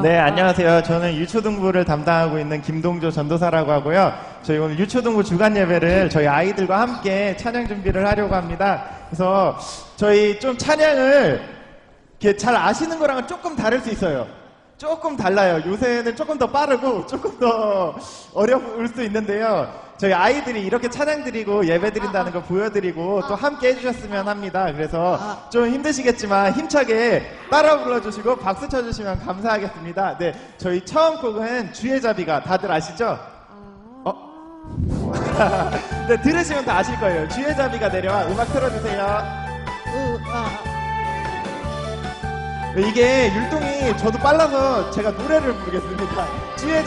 네, 안녕하세요. 저는 유초등부를 담당하고 있는 김동조 전도사라고 하고요. 저희 오늘 유초등부 주간 예배를 저희 아이들과 함께 찬양 준비를 하려고 합니다. 그래서 저희 좀 찬양을 이렇게 잘 아시는 거랑은 조금 다를 수 있어요. 조금 달라요. 요새는 조금 더 빠르고 조금 더 어려울 수 있는데요. 저희 아이들이 이렇게 찬양 드리고 예배 드린다는 거 보여드리고 또 함께 해주셨으면 합니다. 그래서 좀 힘드시겠지만 힘차게 따라 불러주시고 박수 쳐주시면 감사하겠습니다. 네, 저희 처음 곡은 주의 자비가 다들 아시죠? 네, 들으시면 다 아실 거예요. 주의 자비가 내려와. 음악 틀어주세요. 이게 율동이 저도 빨라서 제가 노래를 부르겠습니다. 주의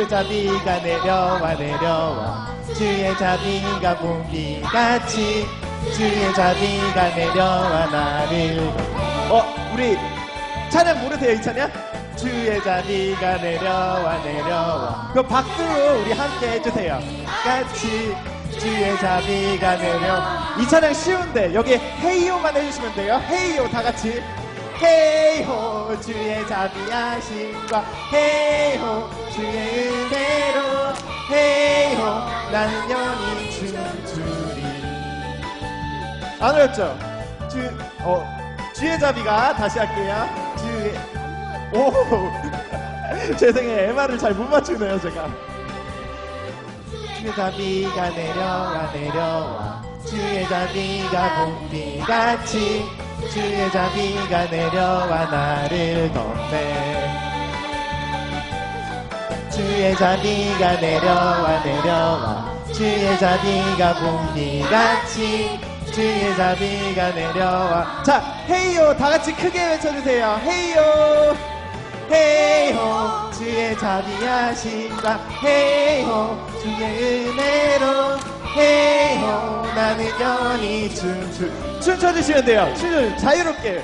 자비가 내려와 내려와 주의 자비가 봄비같이 주의 자비가 내려와 나를 우리 찬양 모르세요? 이 찬양? 주의 자비가 내려와 내려와 그 박수로 우리 함께 해주세요. 같이 주의 자비가 내려. 이 찬양 쉬운데 여기 헤이호만 해주시면 돼요. 헤이호 다같이 헤이호 주의 자비하심과 헤이호 주의 은혜로 헤이호 나는 영원히 춤추리. 안 어렵죠? 주의 자비가 다시 할게요. 죄송해요. MR을 잘 못 맞추네요 제가. 주의 자비가 내려와 내려와 주의 자비가 봄비같이 주의 자비가 내려와 나를 덮네. 주의 자비가 내려와 내려와 주의 자비가 봄비같이 주의 자비가 내려와. 자, 헤이요 다같이 크게 외쳐주세요. 헤이요 헤이호 주의 자비하심과 헤이호 주의 은혜로 헤이호 나는 영원히 춤춰주시면 돼요. 춤을 자유롭게.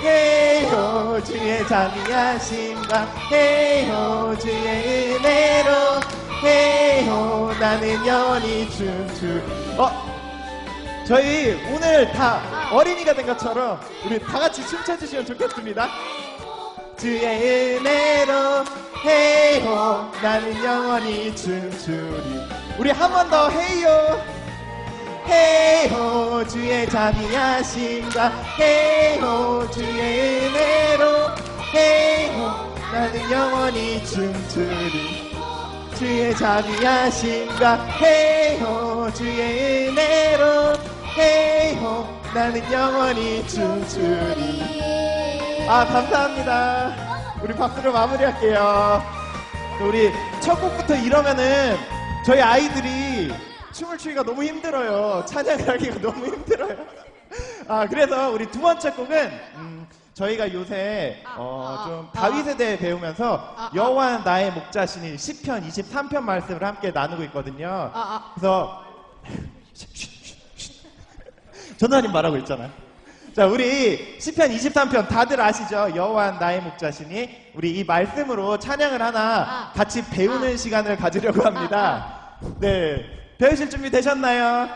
헤이호 주의 자비하심과 헤이호 주의 은혜로 헤이호 나는 영원히 저희 오늘 다 어린이가 된 것처럼 우리 다같이 춤춰주시면 좋겠습니다. 주의 은혜로 헤이호 나는 영원히 춤추리. 우리 한 번 더 헤이호 헤이호 주의 자비하심과 헤이호 주의 은혜로 헤이호 나는 영원히 춤추리. 주의 자비하심과 헤이호 주의 은혜로 헤이호 나는 영원히 춤추리. 감사합니다. 우리 박수로 마무리할게요. 우리 첫 곡부터 이러면은 저희 아이들이 춤을 추기가 너무 힘들어요. 찬양을 하기가 너무 힘들어요. 그래서 우리 두 번째 곡은 저희가 요새 좀 다윗에 대해 배우면서 여호와는 나의 목자시니 시편 23편 말씀을 함께 나누고 있거든요. 그래서 전도사님 말하고 있잖아요. 자, 우리 시편 23편 다들 아시죠? 여호와는 나의 목자시니. 우리 이 말씀으로 찬양을 하나 같이 배우는 시간을 가지려고 합니다. 네, 배우실 준비 되셨나요?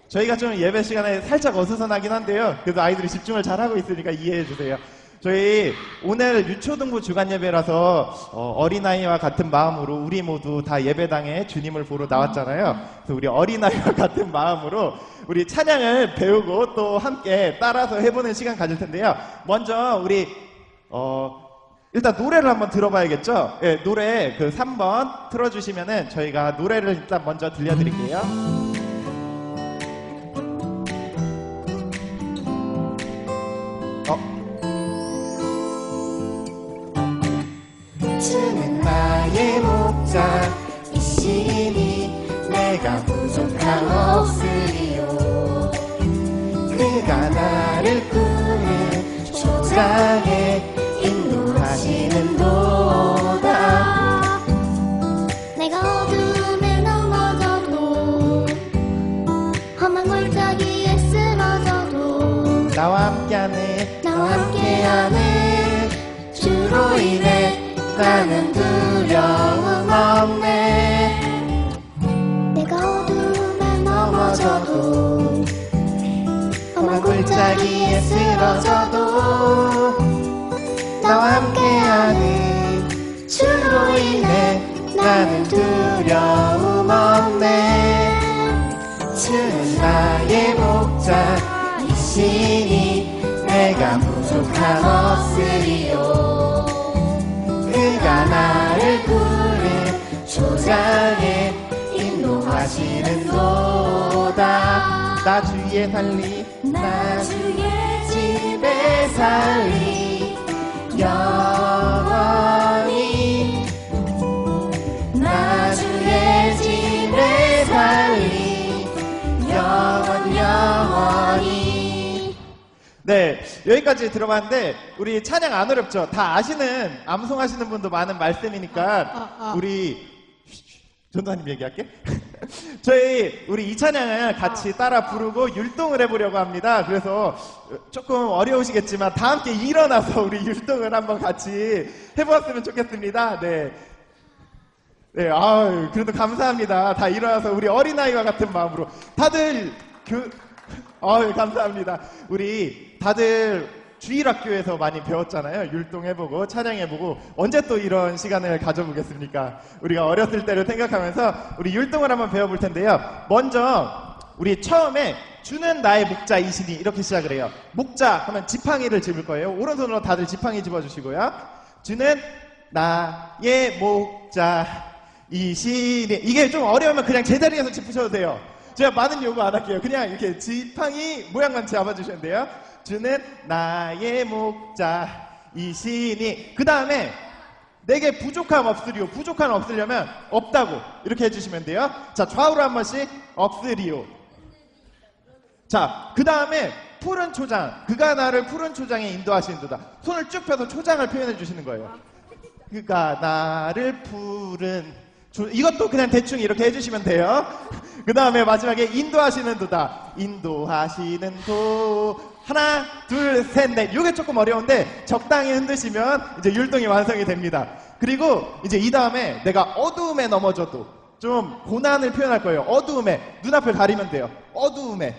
저희가 좀 예배 시간에 살짝 어수선하긴 한데요. 그래도 아이들이 집중을 잘하고 있으니까 이해해 주세요. 저희 오늘 유초등부 주간 예배라서 어린아이와 같은 마음으로 우리 모두 다 예배당에 주님을 보러 나왔잖아요. 그래서 우리 어린아이와 같은 마음으로 우리 찬양을 배우고 또 함께 따라서 해보는 시간 가질 텐데요. 먼저 우리 일단 노래를 한번 들어봐야겠죠? 네, 노래 그 3번 틀어주시면은 저희가 노래를 일단 먼저 들려드릴게요. 주는 나의 목자이시니 내가 부족함 없으리요. 그가 나를 푸른 초장에 인도하시는도다. 내가 어둠에 넘어져도 험한 골짜기에 쓰러져도 나와 함께하는 주로 인해 나는 두려움 없네. 내가 어둠에 넘어져도 나는 두려움 없네. 주는 나의 목자이시니 내가 부족함 없으리요. 그가 나를 푸른 초장에 인도하시는 도다. 나 주위에 살리 나 주의 집에 살리 영원히. 나 주의 집에 살리 영원히. 네, 여기까지 들어봤는데 우리 찬양 안 어렵죠? 다 아시는, 암송하시는 분도 많은 말씀이니까 우리 전도사님 얘기할게. 우리 이 찬양을 같이 따라 부르고 율동을 해보려고 합니다. 그래서 조금 어려우시겠지만 다 함께 일어나서 우리 율동을 한번 같이 해보았으면 좋겠습니다. 네. 네, 아유, 그래도 감사합니다. 다 일어나서 우리 어린아이와 같은 마음으로. 다들 아유, 감사합니다. 우리 다들 주일학교에서 많이 배웠잖아요. 율동해보고 찬양해보고 언제 또 이런 시간을 가져보겠습니까? 우리가 어렸을 때를 생각하면서 우리 율동을 한번 배워볼 텐데요. 먼저 우리 처음에 주는 나의 목자이시니 이렇게 시작을 해요. 목자 하면 지팡이를 집을 거예요. 오른손으로 다들 지팡이 집어주시고요. 주는 나의 목자이시니. 이게 좀 어려우면 그냥 제자리에서 짚으셔도 돼요. 제가 많은 요구 안 할게요. 그냥 이렇게 지팡이 모양만 잡아주시면 돼요. 주는 나의 목자이시니. 그 다음에 내게 부족함 없으리요. 부족함 없으려면 없다고 이렇게 해주시면 돼요. 자, 좌우로 한 번씩 없으리요. 자, 그 다음에 푸른 초장. 그가 나를 푸른 초장에 인도하시는도다. 손을 쭉 펴서 초장을 표현해 주시는 거예요. 그가 나를 푸른 이것도 그냥 대충 이렇게 해주시면 돼요. 그 다음에 마지막에 인도하시는 도다. 인도하시는 도. 하나, 둘, 셋, 넷. 이게 조금 어려운데 적당히 흔드시면 이제 율동이 완성이 됩니다. 그리고 이제 이 다음에 내가 어두움에 넘어져도 좀 고난을 표현할 거예요. 어두움에 눈앞을 가리면 돼요. 어두움에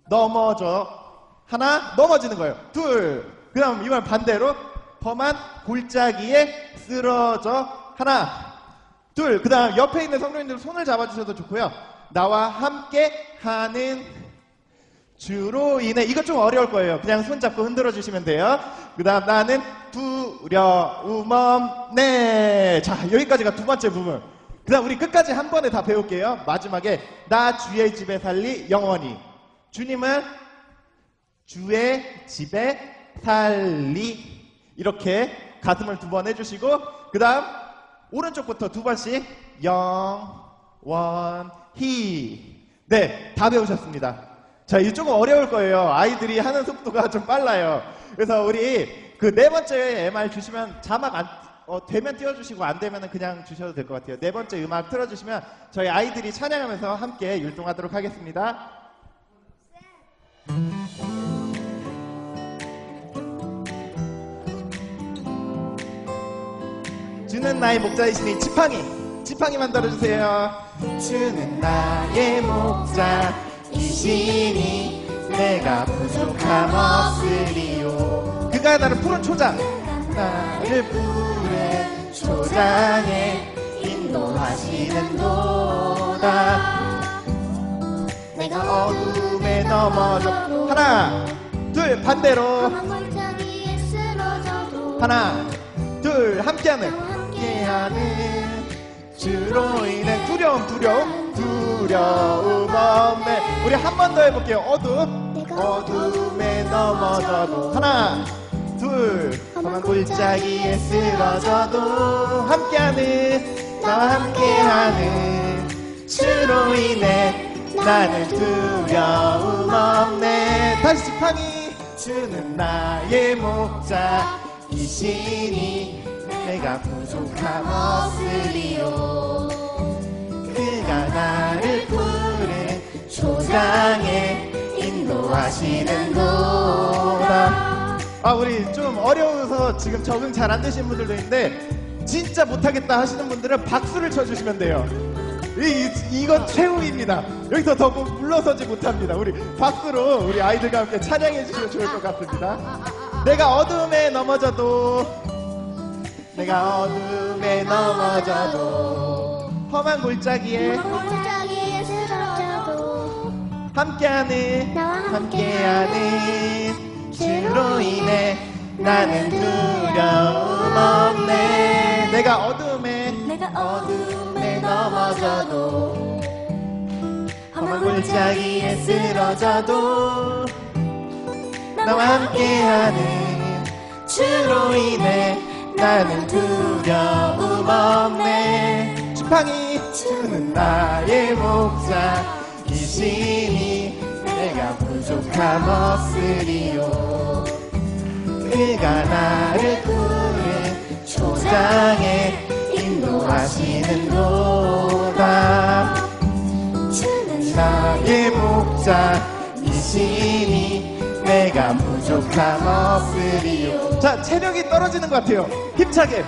넘어져. 하나, 넘어지는 거예요. 둘. 그 다음 이번 반대로 험한 골짜기에 쓰러져. 하나, 둘. 그 다음 옆에 있는 성도님들 손을 잡아주셔도 좋고요. 나와 함께 하는 주로 인해. 이거 좀 어려울 거예요. 그냥 손 잡고 흔들어 주시면 돼요. 그 다음 나는 두려움 없네. 자, 여기까지가 두 번째 부분. 그 다음 우리 끝까지 한 번에 다 배울게요. 마지막에 나 주의 집에 살리 영원히. 주님은 주의 집에 살리. 이렇게 가슴을 두 번 해주시고 그 다음 오른쪽부터 두 번씩 영원히. 네, 다 배우셨습니다. 자, 이게 조금 어려울 거예요. 아이들이 하는 속도가 좀 빨라요. 그래서 우리 그 네 번째 MR 주시면 자막 되면 띄워주시고 안 되면 그냥 주셔도 될 것 같아요. 네 번째 음악 틀어주시면 저희 아이들이 찬양하면서 함께 율동하도록 하겠습니다. 주는 나의 목자이시니. 지팡이 만들어주세요. 주는 나의 목자이시니 내가 부족함 없으리요. 그가 나를 푸른 초장. 나를 푸른 초장에 인도하시는 도다. 내가 어둠에 넘어져. 하나, 둘. 반대로. 험한 골짜기에 쓰러져도 하나, 둘. 함께하는. 함께하는 주로 인해 두려움 없네. 우리 한 번 더 해볼게요. 어둠에 넘어져도. 하나, 둘. 험한 골짜기에 쓰러져도 함께하는. 나와 함께하는 주로 인해 나는 두려움 없네. 다시 지팡이. 주는 나의 목자이시니 내가 부족함 없으리요. 그가 나를 푸른 초장에 인도하시는 도다. 우리 좀 어려워서 지금 적응 잘 안 되시는 분들도 있는데 진짜 못하겠다 하시는 분들은 박수를 쳐주시면 돼요. 이건 최후입니다. 여기서 더 물러서지 못합니다. 우리 박수로 우리 아이들과 함께 찬양해 주시면 좋을 것 같습니다. 내가 어둠에 넘어져도 내가 어둠에 넘어져도 험한 골짜기에 골짜기에 쓰러져도 함께하는 나와 함께하는 주로 인해 나는 두려움 없네. 내가 어둠에 넘어져도 험한 골짜기에 쓰러져도 나와 함께하는 주로 인해 나는 두려움 없네. 지팡이 주는 나의 목자이시니 내가 부족함 없으리요. 그가 나를 푸른 초장에 인도하시는도다. 주는 나의 목자이시니 내가 부족함 없으리요. 자, 체력이 떨어지는 것 같아요. 힘차게.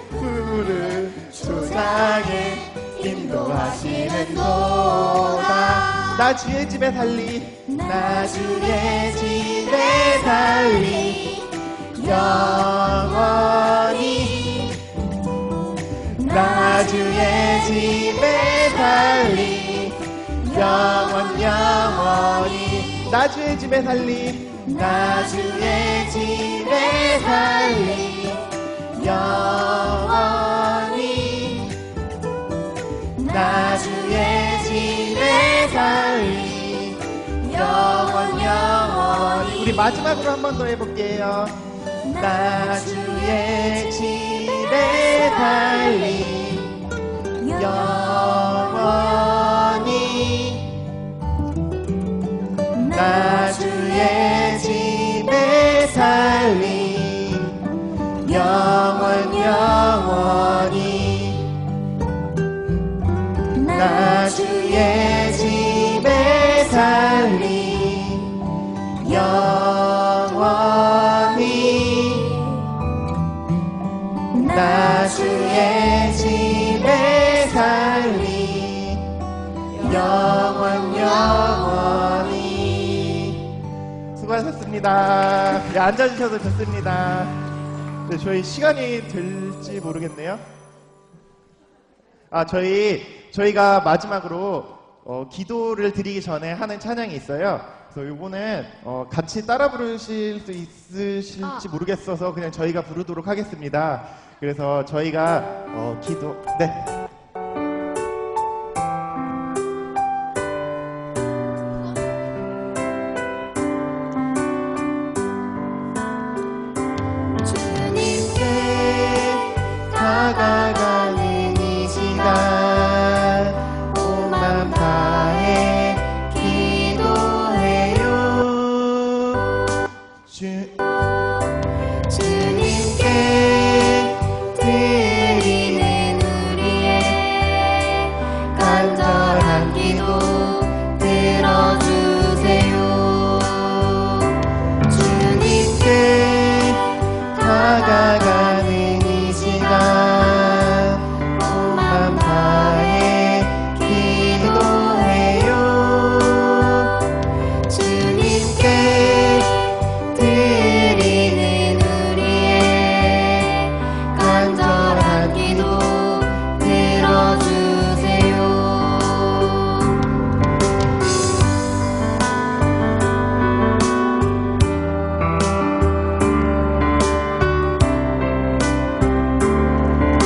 푸른 초장에 인도하시는도다. 나 주의 집에 살리, 나 주의 집에 살리 영원히. 나 주의 집에 살리 영원히. 나 주의 집에 살리, 나 주의 집에 살리 영원히. 나 주의 집에 살리 영원히. 우리 마지막으로 한 번 더 해볼게요. 나 주의 집에 살리 영원히. 나 주의 집에 살리 영원히. 나 주의 집에 살리 영원히. 나 주의 집에 살리 영원히. 수고하셨습니다. 네, 앉아주셔도 좋습니다. 네, 저희 시간이 될지 모르겠네요. 저희가 마지막으로 기도를 드리기 전에 하는 찬양이 있어요. 그래서 요거는 같이 따라 부르실 수 있으실지 모르겠어서 그냥 저희가 부르도록 하겠습니다. 그래서 저희가 네. 주님께 다가가는 이 시간 온 맘 다해 기도해요. 주님께 드리는 우리의 간절한 기도 들어주세요. 주님께 다가가는 이 시간 온 맘 다해 기도해요. 주님께 드리는 우리의 간절한 기도 들어주세요.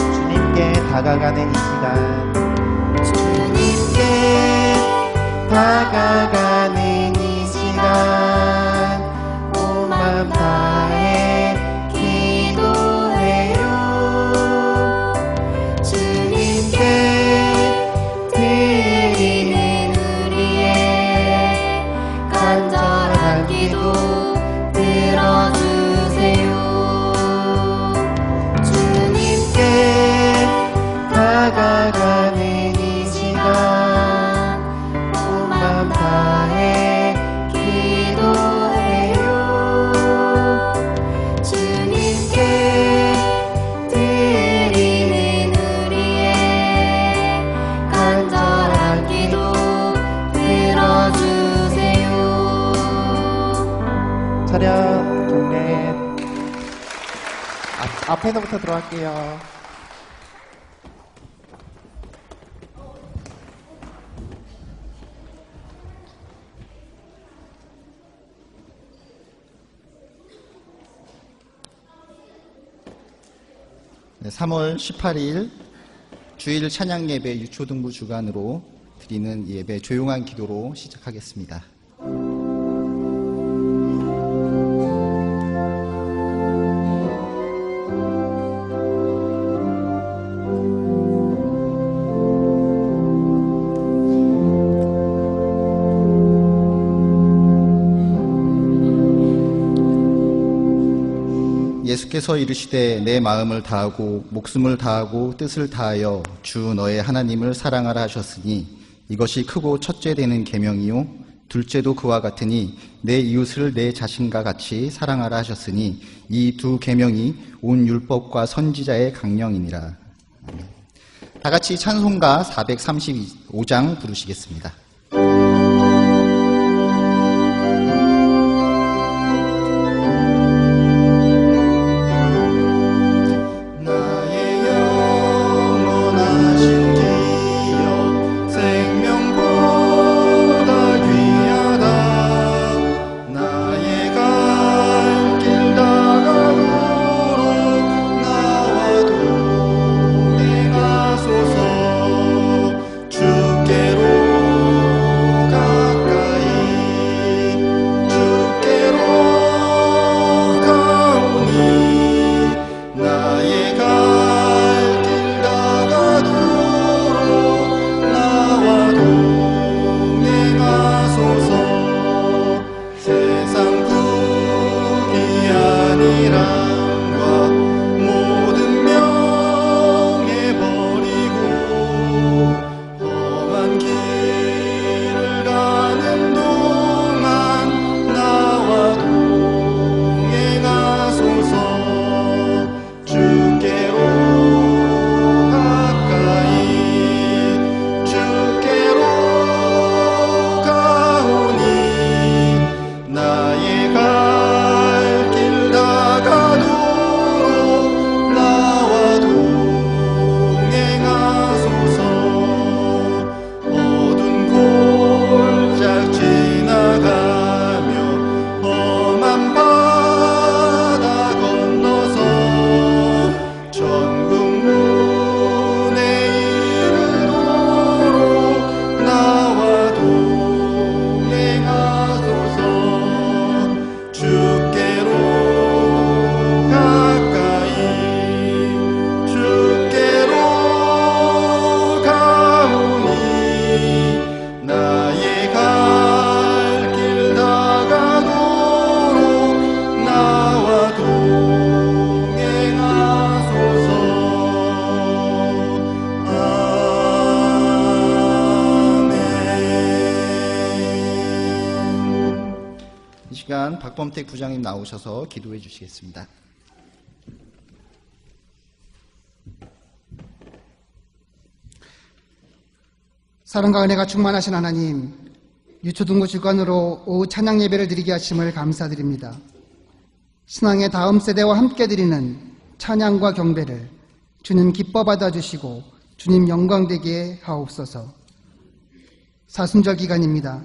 주님께 다가가는 이 시간, 주님께 다가가는 이 시간 온 맘 다해 기도해요. 주님께 드리는 우리의 간절한 기도 들어주세요. 주님께 다가가는 이 시간 온 맘 다해 앞에서부터 들어갈게요. 네, 3월 18일 주일 찬양 예배 유초등부 주간으로 드리는 예배 조용한 기도로 시작하겠습니다. 예수께서 이르시되 내 마음을 다하고 목숨을 다하고 뜻을 다하여 주 너의 하나님을 사랑하라 하셨으니 이것이 크고 첫째 되는 계명이요 둘째도 그와 같으니 내 이웃을 내 자신과 같이 사랑하라 하셨으니 이 두 계명이 온 율법과 선지자의 강령이니라. 다 같이 찬송가 435장 부르시겠습니다. 박범택 부장님 나오셔서 기도해 주시겠습니다. 사랑과 은혜가 충만하신 하나님, 유초등부 주간으로 오후 찬양 예배를 드리게 하심을 감사드립니다. 신앙의 다음 세대와 함께 드리는 찬양과 경배를 주님 기뻐 받아주시고 주님 영광되게 하옵소서. 사순절 기간입니다.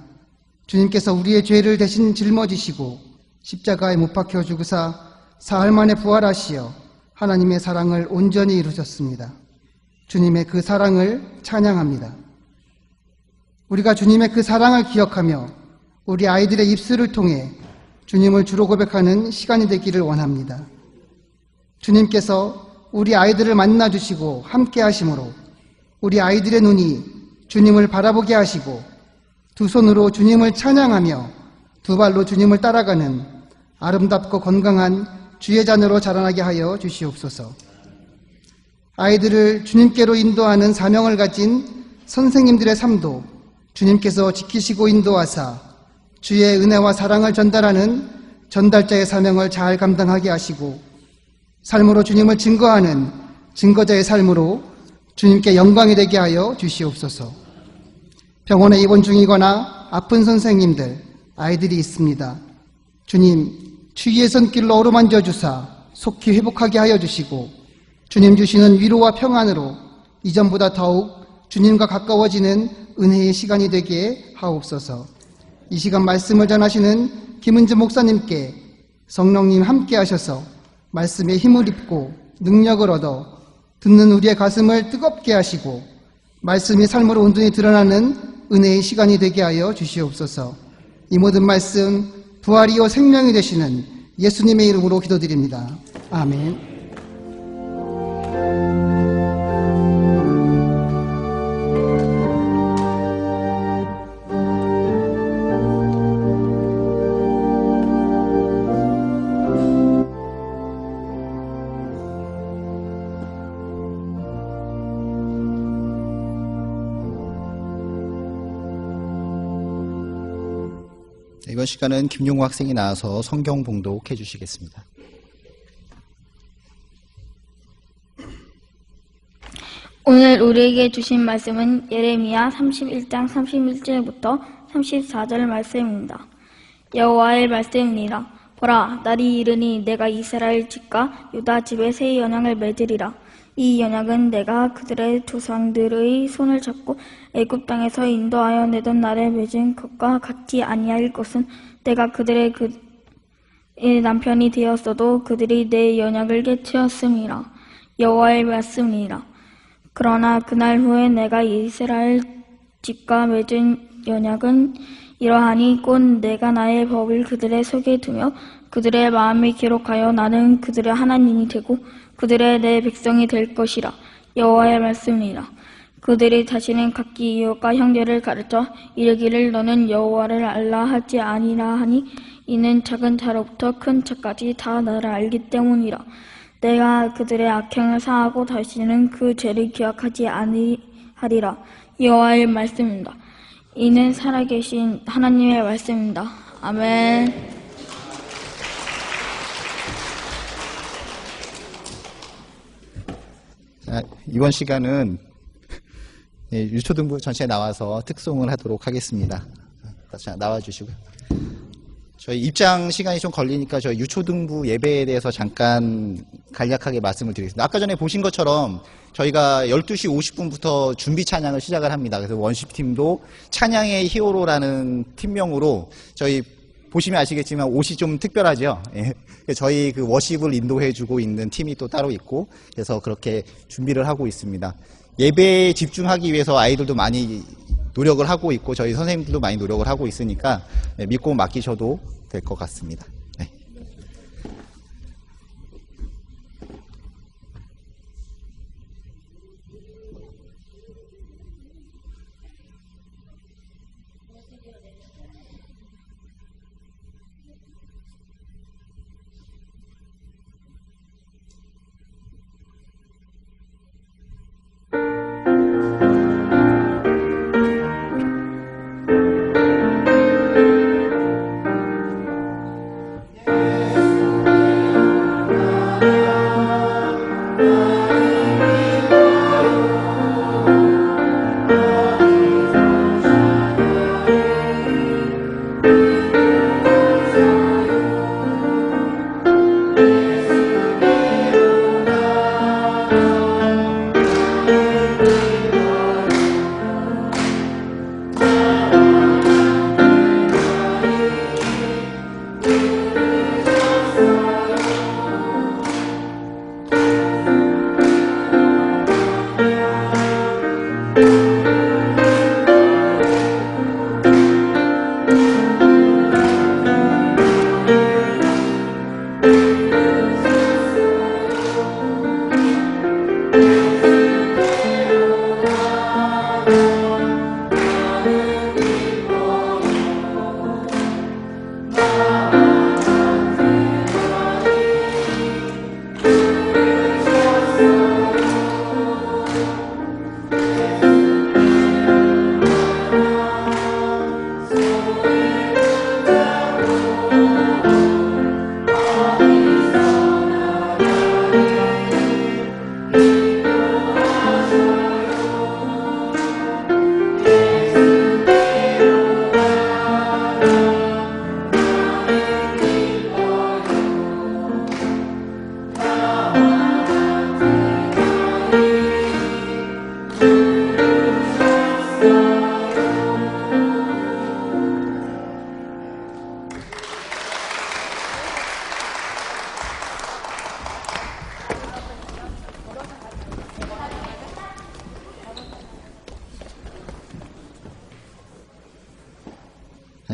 주님께서 우리의 죄를 대신 짊어지시고 십자가에 못 박혀 죽으사 사흘 만에 부활하시어 하나님의 사랑을 온전히 이루셨습니다. 주님의 그 사랑을 찬양합니다. 우리가 주님의 그 사랑을 기억하며 우리 아이들의 입술을 통해 주님을 주로 고백하는 시간이 되기를 원합니다. 주님께서 우리 아이들을 만나주시고 함께 하심으로 우리 아이들의 눈이 주님을 바라보게 하시고 두 손으로 주님을 찬양하며 두 발로 주님을 따라가는 아름답고 건강한 주의 자녀로 자라나게 하여 주시옵소서. 아이들을 주님께로 인도하는 사명을 가진 선생님들의 삶도 주님께서 지키시고 인도하사 주의 은혜와 사랑을 전달하는 전달자의 사명을 잘 감당하게 하시고 삶으로 주님을 증거하는 증거자의 삶으로 주님께 영광이 되게 하여 주시옵소서. 병원에 입원 중이거나 아픈 선생님들, 아이들이 있습니다. 주님, 주의 손길로 어루만져 주사 속히 회복하게 하여 주시고 주님 주시는 위로와 평안으로 이전보다 더욱 주님과 가까워지는 은혜의 시간이 되게 하옵소서. 이 시간 말씀을 전하시는 김은주 목사님께 성령님 함께 하셔서 말씀에 힘을 입고 능력을 얻어 듣는 우리의 가슴을 뜨겁게 하시고 말씀이 삶으로 온전히 드러나는 은혜의 시간이 되게 하여 주시옵소서. 이 모든 말씀 부활이요 생명이 되시는 예수님의 이름으로 기도드립니다. 아멘. 이번 시간은 김용호 학생이 나와서 성경 봉독해 주시겠습니다. 오늘 우리에게 주신 말씀은 예레미야 31장 31절부터 34절 말씀입니다. 여호와의 말씀이니라. 보라, 날이 이르니 내가 이스라엘 집과 유다 집에 새 연약을 맺으리라. 이 연약은 내가 그들의 조상들의 손을 잡고 애굽 땅에서 인도하여 내던 날에 맺은 것과 같지 아니할 것은 내가 그들의 남편이 되었어도 그들이 내 연약을 깨뜨렸음이라. 여호와의 말씀이니라. 그러나 그날 후에 내가 이스라엘 집과 맺은 연약은 이러하니 곧 내가 나의 법을 그들의 속에 두며 그들의 마음에 기록하여 나는 그들의 하나님이 되고 그들의 내 백성이 될 것이라. 여호와의 말씀이라. 그들이 다시는 각기 이웃과 형제를 가르쳐 이르기를 너는 여호와를 알라 하지 아니라 하니 이는 작은 자로부터 큰 자까지 다 나를 알기 때문이라. 내가 그들의 악행을 사하고 다시는 그 죄를 기억하지 아니하리라. 여호와의 말씀입니다. 이는 살아계신 하나님의 말씀입니다. 아멘. 자, 이번 시간은 유초등부 전체에 나와서 특송을 하도록 하겠습니다. 자, 나와주시고요. 저희 입장 시간이 좀 걸리니까 저희 유초등부 예배에 대해서 잠깐 간략하게 말씀을 드리겠습니다. 아까 전에 보신 것처럼 저희가 12시 50분부터 준비 찬양을 시작을 합니다. 그래서 원십팀도 찬양의 히어로라는 팀명으로 저희 보시면 아시겠지만 옷이 좀 특별하죠. 예. 저희 그 워십을 인도해주고 있는 팀이 또 따로 있고 그래서 그렇게 준비를 하고 있습니다. 예배에 집중하기 위해서 아이들도 많이 노력을 하고 있고 저희 선생님들도 많이 노력을 하고 있으니까 믿고 맡기셔도 될 것 같습니다. 네.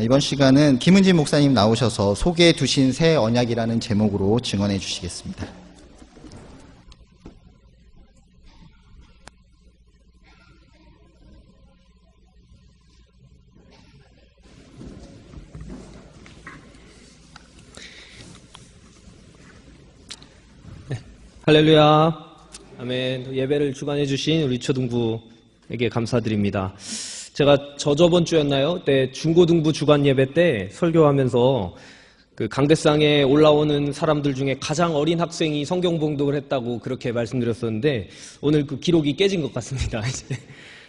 이번 시간은 김은진 목사님 나오셔서 소개해 두신 새 언약이라는 제목으로 증언해 주시겠습니다. 할렐루야. 아멘. 예배를 주관해 주신 우리 초등부에게 감사드립니다. 제가 저번 주였나요? 때 중고등부 주간 예배 때 설교하면서 그 강대상에 올라오는 사람들 중에 가장 어린 학생이 성경 봉독을 했다고 그렇게 말씀드렸었는데 오늘 그 기록이 깨진 것 같습니다.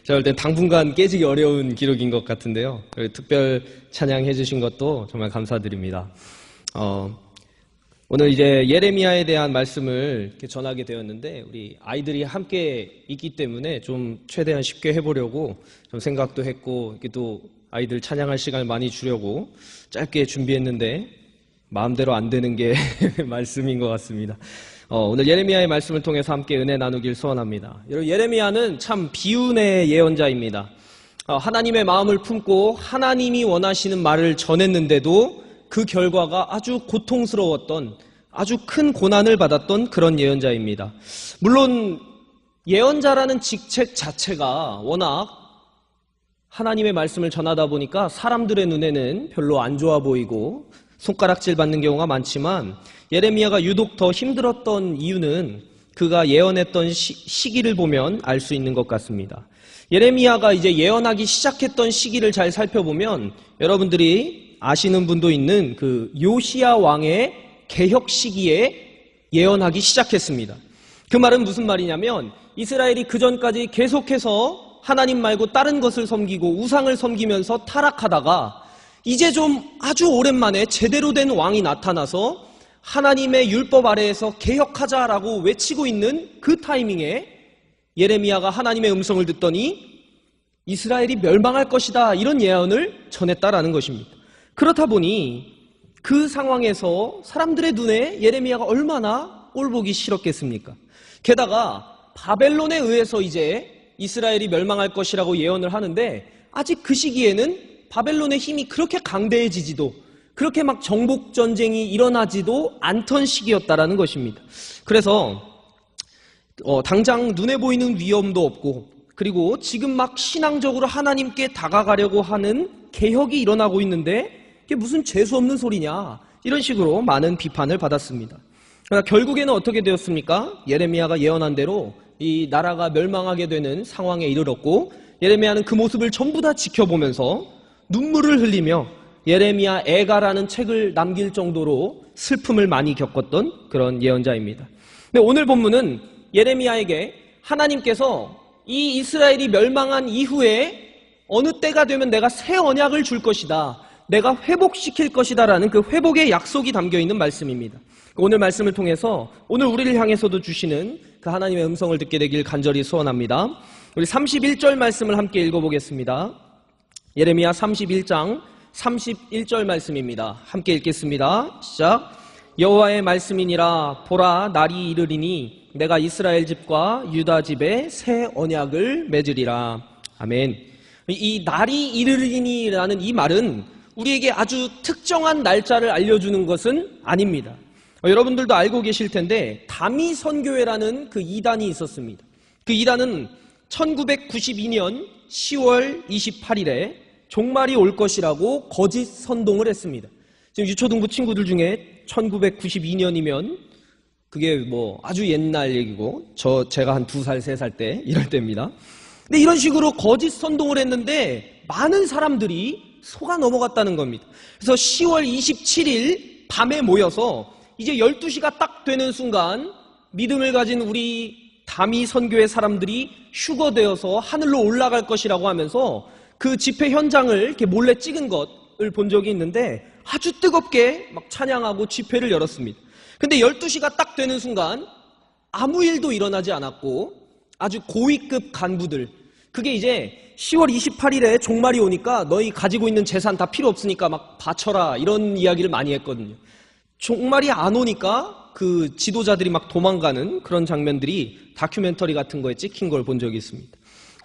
제가 볼 땐 당분간 깨지기 어려운 기록인 것 같은데요. 특별 찬양해 주신 것도 정말 감사드립니다. 오늘 이제 예레미야에 대한 말씀을 이렇게 전하게 되었는데 우리 아이들이 함께 있기 때문에 좀 최대한 쉽게 해보려고 좀 생각도 했고 이렇게 또 아이들 찬양할 시간을 많이 주려고 짧게 준비했는데 마음대로 안 되는 게 말씀인 것 같습니다. 오늘 예레미야의 말씀을 통해서 함께 은혜 나누길 소원합니다. 여러분, 예레미야는 참 비운의 예언자입니다. 하나님의 마음을 품고 하나님이 원하시는 말을 전했는데도 그 결과가 아주 고통스러웠던, 아주 큰 고난을 받았던 그런 예언자입니다. 물론 예언자라는 직책 자체가 워낙 하나님의 말씀을 전하다 보니까 사람들의 눈에는 별로 안 좋아 보이고 손가락질 받는 경우가 많지만 예레미야가 유독 더 힘들었던 이유는 그가 예언했던 시기를 보면 알 수 있는 것 같습니다. 예레미야가 이제 예언하기 시작했던 시기를 잘 살펴보면 여러분들이 아시는 분도 있는 그 요시야 왕의 개혁 시기에 예언하기 시작했습니다. 그 말은 무슨 말이냐면 이스라엘이 그전까지 계속해서 하나님 말고 다른 것을 섬기고 우상을 섬기면서 타락하다가 이제 좀 아주 오랜만에 제대로 된 왕이 나타나서 하나님의 율법 아래에서 개혁하자라고 외치고 있는 그 타이밍에 예레미야가 하나님의 음성을 듣더니 이스라엘이 멸망할 것이다 이런 예언을 전했다라는 것입니다. 그렇다 보니 그 상황에서 사람들의 눈에 예레미야가 얼마나 꼴보기 싫었겠습니까? 게다가 바벨론에 의해서 이제 이스라엘이 멸망할 것이라고 예언을 하는데 아직 그 시기에는 바벨론의 힘이 그렇게 강대해지지도 그렇게 막 정복 전쟁이 일어나지도 않던 시기였다라는 것입니다. 그래서 당장 눈에 보이는 위험도 없고 그리고 지금 막 신앙적으로 하나님께 다가가려고 하는 개혁이 일어나고 있는데 이게 무슨 재수없는 소리냐 이런 식으로 많은 비판을 받았습니다. 그러나 결국에는 어떻게 되었습니까? 예레미야가 예언한 대로 이 나라가 멸망하게 되는 상황에 이르렀고 예레미야는 그 모습을 전부 다 지켜보면서 눈물을 흘리며 예레미야 애가라는 책을 남길 정도로 슬픔을 많이 겪었던 그런 예언자입니다. 근데 오늘 본문은 예레미야에게 하나님께서 이 이스라엘이 멸망한 이후에 어느 때가 되면 내가 새 언약을 줄 것이다. 내가 회복시킬 것이다 라는 그 회복의 약속이 담겨있는 말씀입니다. 오늘 말씀을 통해서 오늘 우리를 향해서도 주시는 그 하나님의 음성을 듣게 되길 간절히 소원합니다. 우리 31절 말씀을 함께 읽어보겠습니다. 예레미야 31장 31절 말씀입니다. 함께 읽겠습니다. 시작. 여호와의 말씀이니라 보라 날이 이르리니 내가 이스라엘 집과 유다 집에 새 언약을 맺으리라. 아멘. 이 날이 이르리니라는 이 말은 우리에게 아주 특정한 날짜를 알려주는 것은 아닙니다. 여러분들도 알고 계실 텐데 다미 선교회라는 그 이단이 있었습니다. 그 이단은 1992년 10월 28일에 종말이 올 것이라고 거짓 선동을 했습니다. 지금 유초등부 친구들 중에 1992년이면 그게 뭐 아주 옛날 얘기고 제가 한 2살, 3살 때 이럴 때입니다. 근데 이런 식으로 거짓 선동을 했는데 많은 사람들이 속아 넘어갔다는 겁니다. 그래서 10월 27일 밤에 모여서 이제 12시가 딱 되는 순간 믿음을 가진 우리 다미 선교의 사람들이 휴거되어서 하늘로 올라갈 것이라고 하면서 그 집회 현장을 이렇게 몰래 찍은 것을 본 적이 있는데 아주 뜨겁게 막 찬양하고 집회를 열었습니다. 근데 12시가 딱 되는 순간 아무 일도 일어나지 않았고 아주 고위급 간부들 그게 이제 10월 28일에 종말이 오니까 너희 가지고 있는 재산 다 필요 없으니까 막 바쳐라 이런 이야기를 많이 했거든요. 종말이 안 오니까 그 지도자들이 막 도망가는 그런 장면들이 다큐멘터리 같은 거에 찍힌 걸 본 적이 있습니다.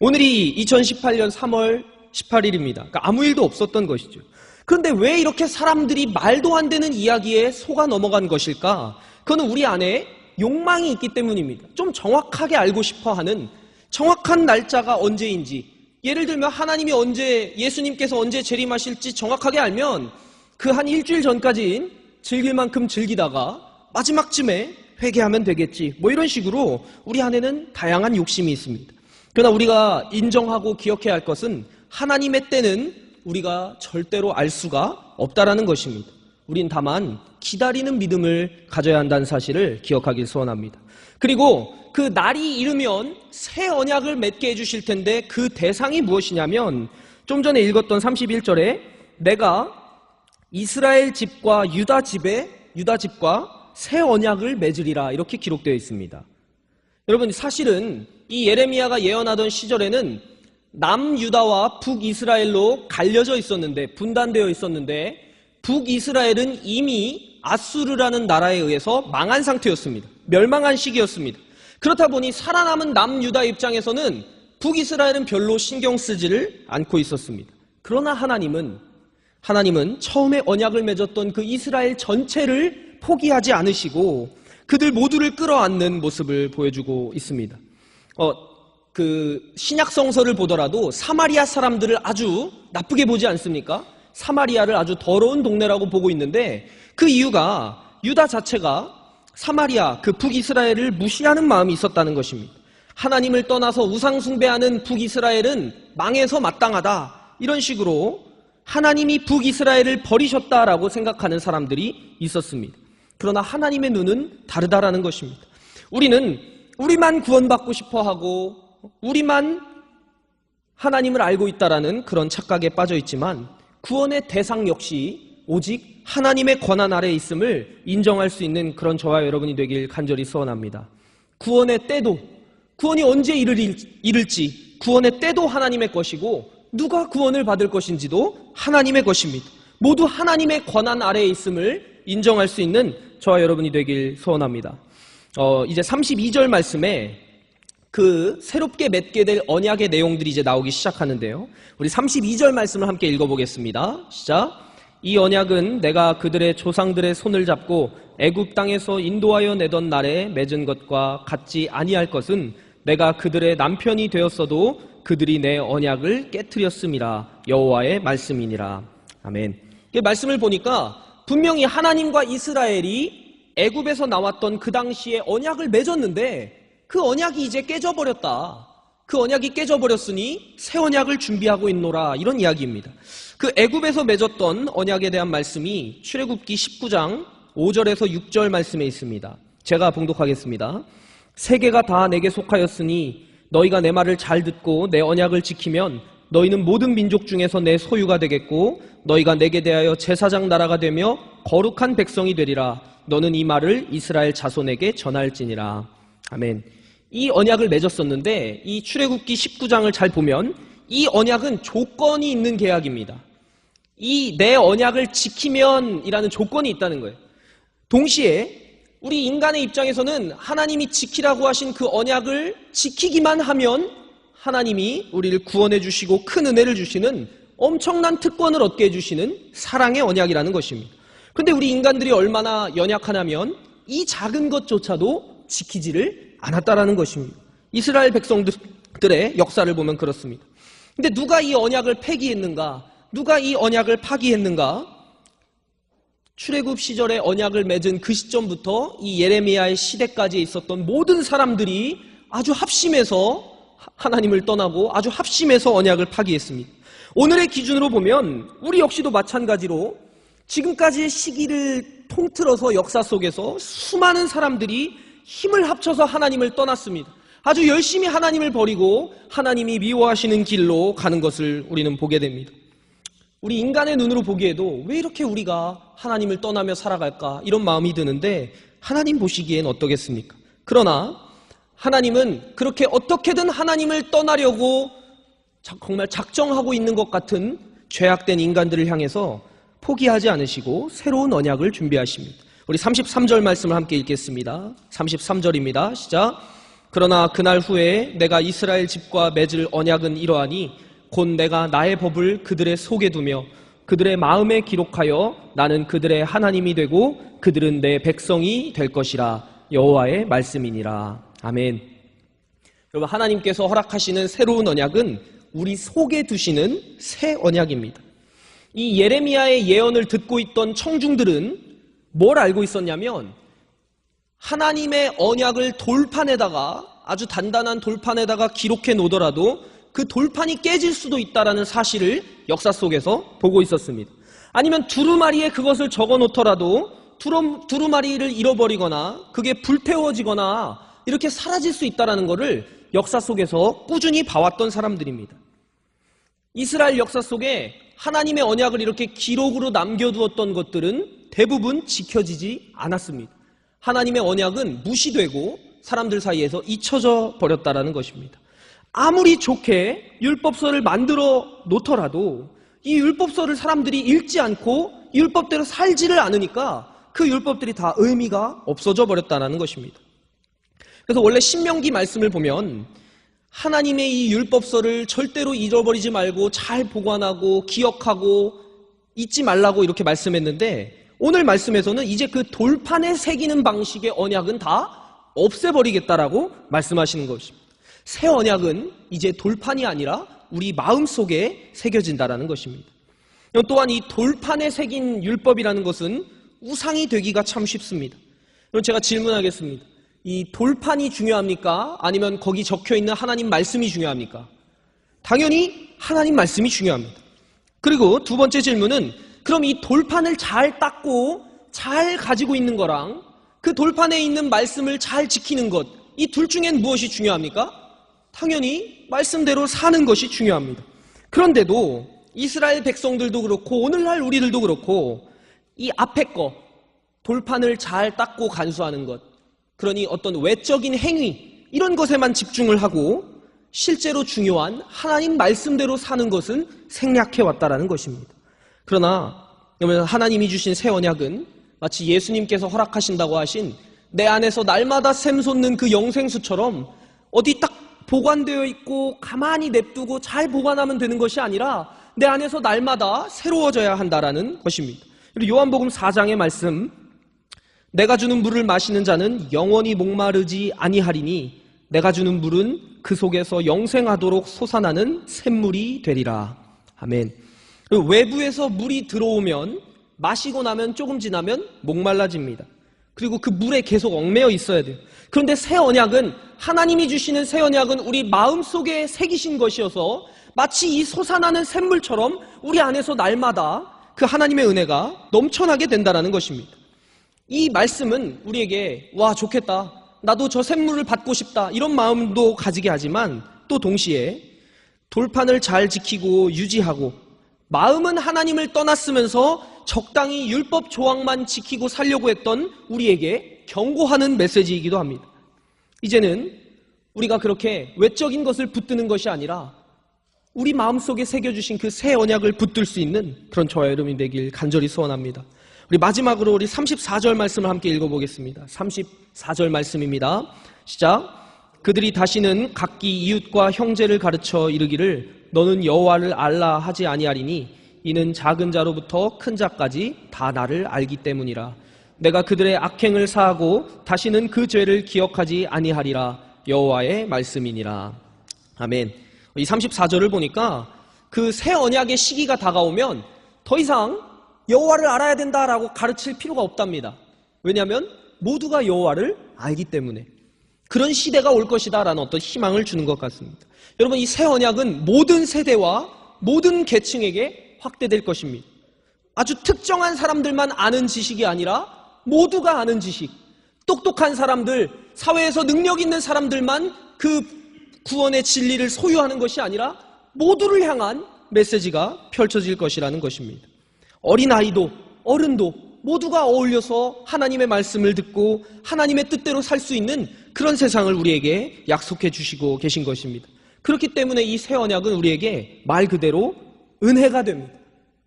오늘이 2018년 3월 18일입니다. 그러니까 아무 일도 없었던 것이죠. 그런데 왜 이렇게 사람들이 말도 안 되는 이야기에 속아 넘어간 것일까? 그거는 우리 안에 욕망이 있기 때문입니다. 좀 정확하게 알고 싶어 하는, 정확한 날짜가 언제인지, 예를 들면 하나님이 언제, 예수님께서 언제 재림하실지 정확하게 알면 그 한 일주일 전까지인 즐길 만큼 즐기다가 마지막쯤에 회개하면 되겠지, 뭐 이런 식으로 우리 안에는 다양한 욕심이 있습니다. 그러나 우리가 인정하고 기억해야 할 것은 하나님의 때는 우리가 절대로 알 수가 없다라는 것입니다. 우린 다만 기다리는 믿음을 가져야 한다는 사실을 기억하길 소원합니다. 그리고 그 날이 이르면 새 언약을 맺게 해주실 텐데 그 대상이 무엇이냐면, 좀 전에 읽었던 31절에 내가 이스라엘 집과 유다 집과 새 언약을 맺으리라, 이렇게 기록되어 있습니다. 여러분, 사실은 이 예레미야가 예언하던 시절에는 남유다와 북이스라엘로 갈려져 있었는데, 분단되어 있었는데, 북이스라엘은 이미 아수르라는 나라에 의해서 망한 상태였습니다. 멸망한 시기였습니다. 그렇다 보니 살아남은 남유다 입장에서는 북이스라엘은 별로 신경 쓰지를 않고 있었습니다. 그러나 하나님은 처음에 언약을 맺었던 그 이스라엘 전체를 포기하지 않으시고 그들 모두를 끌어안는 모습을 보여주고 있습니다. 그 신약 성서를 보더라도 사마리아 사람들을 아주 나쁘게 보지 않습니까? 사마리아를 아주 더러운 동네라고 보고 있는데, 그 이유가 유다 자체가 사마리아, 그 북이스라엘을 무시하는 마음이 있었다는 것입니다. 하나님을 떠나서 우상 숭배하는 북이스라엘은 망해서 마땅하다, 이런 식으로 하나님이 북이스라엘을 버리셨다라고 생각하는 사람들이 있었습니다. 그러나 하나님의 눈은 다르다라는 것입니다. 우리만 구원받고 싶어하고 우리만 하나님을 알고 있다라는 그런 착각에 빠져 있지만, 구원의 대상 역시 오직 하나님의 권한 아래에 있음을 인정할 수 있는 그런 저와 여러분이 되길 간절히 소원합니다. 구원의 때도, 구원이 언제 이를지 구원의 때도 하나님의 것이고 누가 구원을 받을 것인지도 하나님의 것입니다. 모두 하나님의 권한 아래에 있음을 인정할 수 있는 저와 여러분이 되길 소원합니다. 이제 32절 말씀에 그 새롭게 맺게 될 언약의 내용들이 이제 나오기 시작하는데요. 우리 32절 말씀을 함께 읽어보겠습니다. 시작. 이 언약은 내가 그들의 조상들의 손을 잡고 애굽 땅에서 인도하여 내던 날에 맺은 것과 같지 아니할 것은 내가 그들의 남편이 되었어도 그들이 내 언약을 깨트렸음이라. 여호와의 말씀이니라. 아멘. 이 말씀을 보니까 분명히 하나님과 이스라엘이 애굽에서 나왔던 그 당시에 언약을 맺었는데 그 언약이 이제 깨져버렸다. 그 언약이 깨져버렸으니 새 언약을 준비하고 있노라, 이런 이야기입니다. 그 애굽에서 맺었던 언약에 대한 말씀이 출애굽기 19장 5절에서 6절 말씀에 있습니다. 제가 봉독하겠습니다. 세계가 다 내게 속하였으니 너희가 내 말을 잘 듣고 내 언약을 지키면 너희는 모든 민족 중에서 내 소유가 되겠고 너희가 내게 대하여 제사장 나라가 되며 거룩한 백성이 되리라. 너는 이 말을 이스라엘 자손에게 전할지니라. 아멘. 이 언약을 맺었었는데 이 출애굽기 19장을 잘 보면 이 언약은 조건이 있는 계약입니다. 이 내 언약을 지키면이라는 조건이 있다는 거예요. 동시에 우리 인간의 입장에서는 하나님이 지키라고 하신 그 언약을 지키기만 하면 하나님이 우리를 구원해 주시고 큰 은혜를 주시는 엄청난 특권을 얻게 해주시는 사랑의 언약이라는 것입니다. 그런데 우리 인간들이 얼마나 연약하냐면 이 작은 것조차도 지키지를 않았다라는 것입니다. 이스라엘 백성들의 역사를 보면 그렇습니다. 근데 누가 이 언약을 폐기했는가? 누가 이 언약을 파기했는가? 출애굽 시절에 언약을 맺은 그 시점부터 이 예레미야의 시대까지 있었던 모든 사람들이 아주 합심해서 하나님을 떠나고 아주 합심해서 언약을 파기했습니다. 오늘의 기준으로 보면 우리 역시도 마찬가지로 지금까지의 시기를 통틀어서 역사 속에서 수많은 사람들이 힘을 합쳐서 하나님을 떠났습니다. 아주 열심히 하나님을 버리고 하나님이 미워하시는 길로 가는 것을 우리는 보게 됩니다. 우리 인간의 눈으로 보기에도 왜 이렇게 우리가 하나님을 떠나며 살아갈까, 이런 마음이 드는데 하나님 보시기엔 어떠겠습니까? 그러나 하나님은 그렇게 어떻게든 하나님을 떠나려고 정말 작정하고 있는 것 같은 죄악된 인간들을 향해서 포기하지 않으시고 새로운 언약을 준비하십니다. 우리 33절 말씀을 함께 읽겠습니다. 33절입니다. 시작. 그러나 그날 후에 내가 이스라엘 집과 맺을 언약은 이러하니 곧 내가 나의 법을 그들의 속에 두며 그들의 마음에 기록하여 나는 그들의 하나님이 되고 그들은 내 백성이 될 것이라. 여호와의 말씀이니라. 아멘. 여러분, 하나님께서 허락하시는 새로운 언약은 우리 속에 두시는 새 언약입니다. 이 예레미야의 예언을 듣고 있던 청중들은 뭘 알고 있었냐면 하나님의 언약을 돌판에다가, 아주 단단한 돌판에다가 기록해 놓더라도 그 돌판이 깨질 수도 있다는 사실을 역사 속에서 보고 있었습니다. 아니면 두루마리에 그것을 적어 놓더라도 두루마리를 잃어버리거나 그게 불태워지거나 이렇게 사라질 수 있다는 것을 역사 속에서 꾸준히 봐왔던 사람들입니다. 이스라엘 역사 속에 하나님의 언약을 이렇게 기록으로 남겨두었던 것들은 대부분 지켜지지 않았습니다. 하나님의 언약은 무시되고 사람들 사이에서 잊혀져 버렸다는 것입니다. 아무리 좋게 율법서를 만들어 놓더라도 이 율법서를 사람들이 읽지 않고 율법대로 살지를 않으니까 그 율법들이 다 의미가 없어져 버렸다는 것입니다. 그래서 원래 신명기 말씀을 보면 하나님의 이 율법서를 절대로 잃어버리지 말고 잘 보관하고 기억하고 잊지 말라고 이렇게 말씀했는데, 오늘 말씀에서는 이제 그 돌판에 새기는 방식의 언약은 다 없애버리겠다라고 말씀하시는 것입니다. 새 언약은 이제 돌판이 아니라 우리 마음속에 새겨진다라는 것입니다. 또한 이 돌판에 새긴 율법이라는 것은 우상이 되기가 참 쉽습니다. 그럼 제가 질문하겠습니다. 이 돌판이 중요합니까? 아니면 거기 적혀있는 하나님 말씀이 중요합니까? 당연히 하나님 말씀이 중요합니다. 그리고 두 번째 질문은, 그럼 이 돌판을 잘 닦고 잘 가지고 있는 거랑 그 돌판에 있는 말씀을 잘 지키는 것, 이 둘 중엔 무엇이 중요합니까? 당연히 말씀대로 사는 것이 중요합니다. 그런데도 이스라엘 백성들도 그렇고 오늘날 우리들도 그렇고 이 앞에 거, 돌판을 잘 닦고 간수하는 것, 그러니 어떤 외적인 행위, 이런 것에만 집중을 하고 실제로 중요한 하나님 말씀대로 사는 것은 생략해왔다라는 것입니다. 그러나 하나님이 주신 새 언약은 마치 예수님께서 허락하신다고 하신 내 안에서 날마다 샘솟는 그 영생수처럼 어디 딱 보관되어 있고 가만히 냅두고 잘 보관하면 되는 것이 아니라 내 안에서 날마다 새로워져야 한다라는 것입니다. 그리고 요한복음 4장의 말씀, 내가 주는 물을 마시는 자는 영원히 목마르지 아니하리니 내가 주는 물은 그 속에서 영생하도록 솟아나는 샘물이 되리라. 아멘. 외부에서 물이 들어오면 마시고 나면 조금 지나면 목말라집니다. 그리고 그 물에 계속 얽매여 있어야 돼요. 그런데 새 언약은, 하나님이 주시는 새 언약은 우리 마음속에 새기신 것이어서 마치 이 솟아나는 샘물처럼 우리 안에서 날마다 그 하나님의 은혜가 넘쳐나게 된다는 것입니다. 이 말씀은 우리에게 와 좋겠다, 나도 저 샘물을 받고 싶다, 이런 마음도 가지게 하지만 또 동시에 돌판을 잘 지키고 유지하고 마음은 하나님을 떠났으면서 적당히 율법 조항만 지키고 살려고 했던 우리에게 경고하는 메시지이기도 합니다. 이제는 우리가 그렇게 외적인 것을 붙드는 것이 아니라 우리 마음속에 새겨주신 그 새 언약을 붙들 수 있는 그런 저와 여러분이 되길 간절히 소원합니다. 우리 마지막으로 우리 34절 말씀을 함께 읽어보겠습니다. 34절 말씀입니다. 시작. 그들이 다시는 각기 이웃과 형제를 가르쳐 이르기를 너는 여호와를 알라 하지 아니하리니 이는 작은 자로부터 큰 자까지 다 나를 알기 때문이라. 내가 그들의 악행을 사하고 다시는 그 죄를 기억하지 아니하리라. 여호와의 말씀이니라. 아멘. 이 34절을 보니까 그 새 언약의 시기가 다가오면 더 이상 여호와를 알아야 된다라고 가르칠 필요가 없답니다. 왜냐하면 모두가 여호와를 알기 때문에. 그런 시대가 올 것이다라는 어떤 희망을 주는 것 같습니다. 여러분, 이 새 언약은 모든 세대와 모든 계층에게 확대될 것입니다. 아주 특정한 사람들만 아는 지식이 아니라 모두가 아는 지식, 똑똑한 사람들, 사회에서 능력 있는 사람들만 그 구원의 진리를 소유하는 것이 아니라 모두를 향한 메시지가 펼쳐질 것이라는 것입니다. 어린아이도 어른도 모두가 어울려서 하나님의 말씀을 듣고 하나님의 뜻대로 살 수 있는 그런 세상을 우리에게 약속해 주시고 계신 것입니다. 그렇기 때문에 이 새 언약은 우리에게 말 그대로 은혜가 됩니다.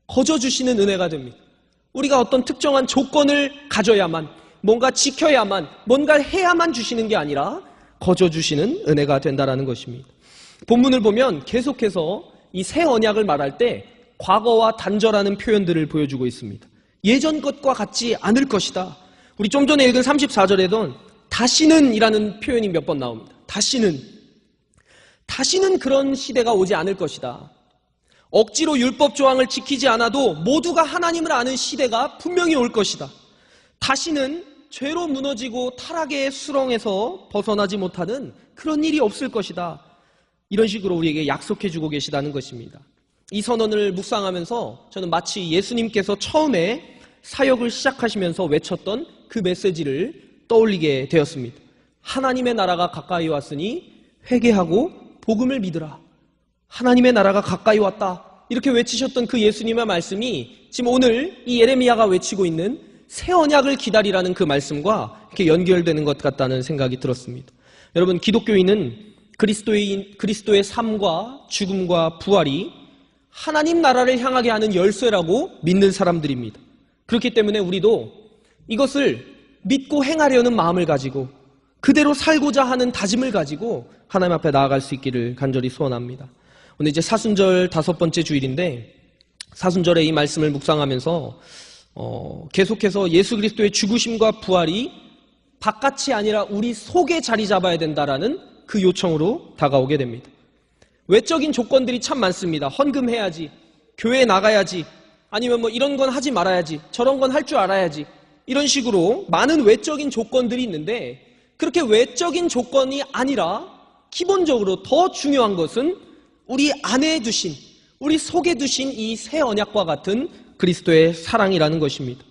거저 주시는 은혜가 됩니다. 우리가 어떤 특정한 조건을 가져야만, 뭔가 지켜야만, 뭔가를 해야만 주시는 게 아니라 거저 주시는 은혜가 된다라는 것입니다. 본문을 보면 계속해서 이 새 언약을 말할 때 과거와 단절하는 표현들을 보여주고 있습니다. 예전 것과 같지 않을 것이다. 우리 좀 전에 읽은 34절에도 다시는 이라는 표현이 몇 번 나옵니다. 다시는 그런 시대가 오지 않을 것이다. 억지로 율법 조항을 지키지 않아도 모두가 하나님을 아는 시대가 분명히 올 것이다. 다시는 죄로 무너지고 타락의 수렁에서 벗어나지 못하는 그런 일이 없을 것이다. 이런 식으로 우리에게 약속해주고 계시다는 것입니다. 이 선언을 묵상하면서 저는 마치 예수님께서 처음에 사역을 시작하시면서 외쳤던 그 메시지를 떠올리게 되었습니다. 하나님의 나라가 가까이 왔으니 회개하고 복음을 믿으라. 하나님의 나라가 가까이 왔다. 이렇게 외치셨던 그 예수님의 말씀이 지금 오늘 이 예레미야가 외치고 있는 새 언약을 기다리라는 그 말씀과 이렇게 연결되는 것 같다는 생각이 들었습니다. 여러분, 기독교인은 그리스도의 삶과 죽음과 부활이 하나님 나라를 향하게 하는 열쇠라고 믿는 사람들입니다. 그렇기 때문에 우리도 이것을 믿고 행하려는 마음을 가지고 그대로 살고자 하는 다짐을 가지고 하나님 앞에 나아갈 수 있기를 간절히 소원합니다. 오늘 이제 사순절 5번째 주일인데 사순절에 이 말씀을 묵상하면서 계속해서 예수 그리스도의 죽으심과 부활이 바깥이 아니라 우리 속에 자리 잡아야 된다라는 그 요청으로 다가오게 됩니다. 외적인 조건들이 참 많습니다. 헌금해야지, 교회 나가야지, 아니면 뭐 이런 건 하지 말아야지, 저런 건 할 줄 알아야지, 이런 식으로 많은 외적인 조건들이 있는데 그렇게 외적인 조건이 아니라 기본적으로 더 중요한 것은 우리 안에 두신, 우리 속에 두신 이 새 언약과 같은 그리스도의 사랑이라는 것입니다.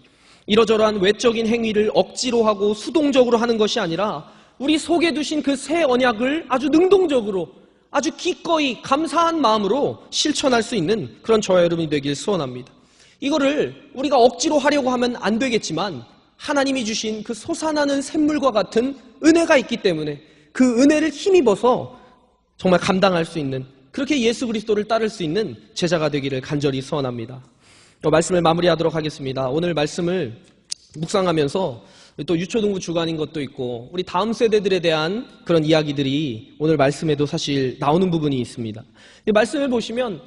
이러저러한 외적인 행위를 억지로 하고 수동적으로 하는 것이 아니라 우리 속에 두신 그 새 언약을 아주 능동적으로, 아주 기꺼이 감사한 마음으로 실천할 수 있는 그런 저와 여러분이 되길 소원합니다. 이거를 우리가 억지로 하려고 하면 안 되겠지만 하나님이 주신 그 솟아나는 샘물과 같은 은혜가 있기 때문에 그 은혜를 힘입어서 정말 감당할 수 있는, 그렇게 예수 그리스도를 따를 수 있는 제자가 되기를 간절히 소원합니다. 말씀을 마무리하도록 하겠습니다. 오늘 말씀을 묵상하면서 또 유초등부 주간인 것도 있고 우리 다음 세대들에 대한 그런 이야기들이 오늘 말씀에도 사실 나오는 부분이 있습니다. 말씀을 보시면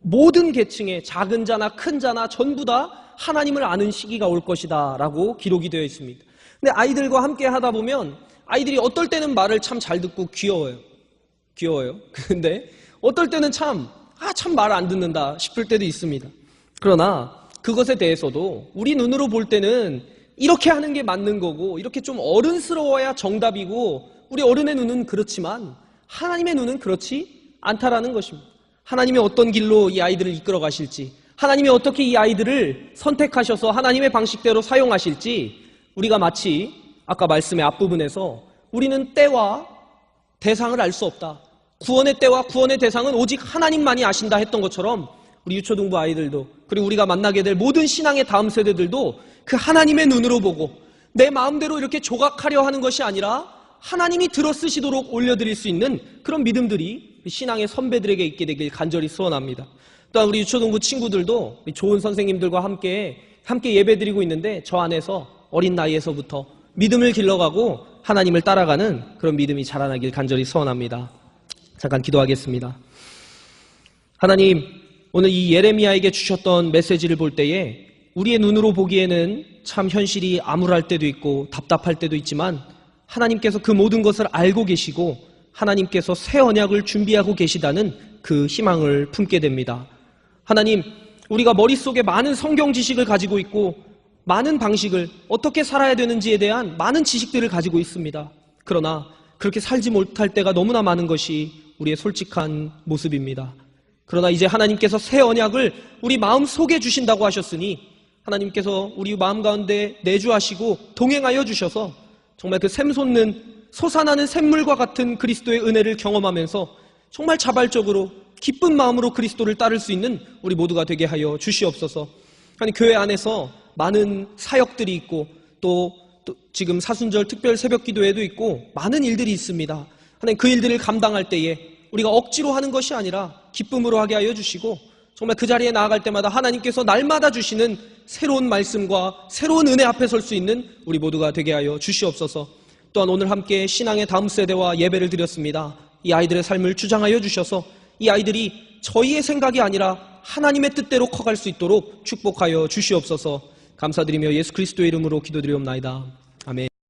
모든 계층의 작은 자나 큰 자나 전부 다 하나님을 아는 시기가 올 것이다 라고 기록이 되어 있습니다. 근데 아이들과 함께 하다 보면 아이들이 어떨 때는 말을 참 잘 듣고 귀여워요. 근데 어떨 때는 참 말 안 듣는다 싶을 때도 있습니다. 그러나 그것에 대해서도 우리 눈으로 볼 때는 이렇게 하는 게 맞는 거고 이렇게 좀 어른스러워야 정답이고 우리 어른의 눈은 그렇지만 하나님의 눈은 그렇지 않다라는 것입니다. 하나님이 어떤 길로 이 아이들을 이끌어 가실지, 하나님이 어떻게 이 아이들을 선택하셔서 하나님의 방식대로 사용하실지 우리가 마치 아까 말씀의 앞부분에서 우리는 때와 대상을 알 수 없다. 구원의 때와 구원의 대상은 오직 하나님만이 아신다 했던 것처럼 우리 유초등부 아이들도, 그리고 우리가 만나게 될 모든 신앙의 다음 세대들도 그 하나님의 눈으로 보고 내 마음대로 이렇게 조각하려 하는 것이 아니라 하나님이 들어쓰시도록 올려드릴 수 있는 그런 믿음들이 신앙의 선배들에게 있게 되길 간절히 소원합니다. 또한 우리 유초등부 친구들도 좋은 선생님들과 함께 예배드리고 있는데 저 안에서 어린 나이에서부터 믿음을 길러가고 하나님을 따라가는 그런 믿음이 자라나길 간절히 소원합니다. 잠깐 기도하겠습니다. 하나님, 오늘 이 예레미야에게 주셨던 메시지를 볼 때에 우리의 눈으로 보기에는 참 현실이 암울할 때도 있고 답답할 때도 있지만 하나님께서 그 모든 것을 알고 계시고 하나님께서 새 언약을 준비하고 계시다는 그 희망을 품게 됩니다. 하나님, 우리가 머릿속에 많은 성경 지식을 가지고 있고 많은 방식을 어떻게 살아야 되는지에 대한 많은 지식들을 가지고 있습니다. 그러나 그렇게 살지 못할 때가 너무나 많은 것이 우리의 솔직한 모습입니다. 그러나 이제 하나님께서 새 언약을 우리 마음 속에 주신다고 하셨으니 하나님께서 우리 마음 가운데 내주하시고 동행하여 주셔서 정말 그 샘솟는 솟아나는 샘물과 같은 그리스도의 은혜를 경험하면서 정말 자발적으로 기쁜 마음으로 그리스도를 따를 수 있는 우리 모두가 되게 하여 주시옵소서. 아니, 교회 안에서 많은 사역들이 있고 또 지금 사순절 특별 새벽 기도회도 있고 많은 일들이 있습니다. 하나님, 그 일들을 감당할 때에 우리가 억지로 하는 것이 아니라 기쁨으로 하게 하여 주시고 정말 그 자리에 나아갈 때마다 하나님께서 날마다 주시는 새로운 말씀과 새로운 은혜 앞에 설 수 있는 우리 모두가 되게 하여 주시옵소서. 또한 오늘 함께 신앙의 다음 세대와 예배를 드렸습니다. 이 아이들의 삶을 주장하여 주셔서 이 아이들이 저희의 생각이 아니라 하나님의 뜻대로 커갈 수 있도록 축복하여 주시옵소서. 감사드리며 예수 그리스도의 이름으로 기도드리옵나이다.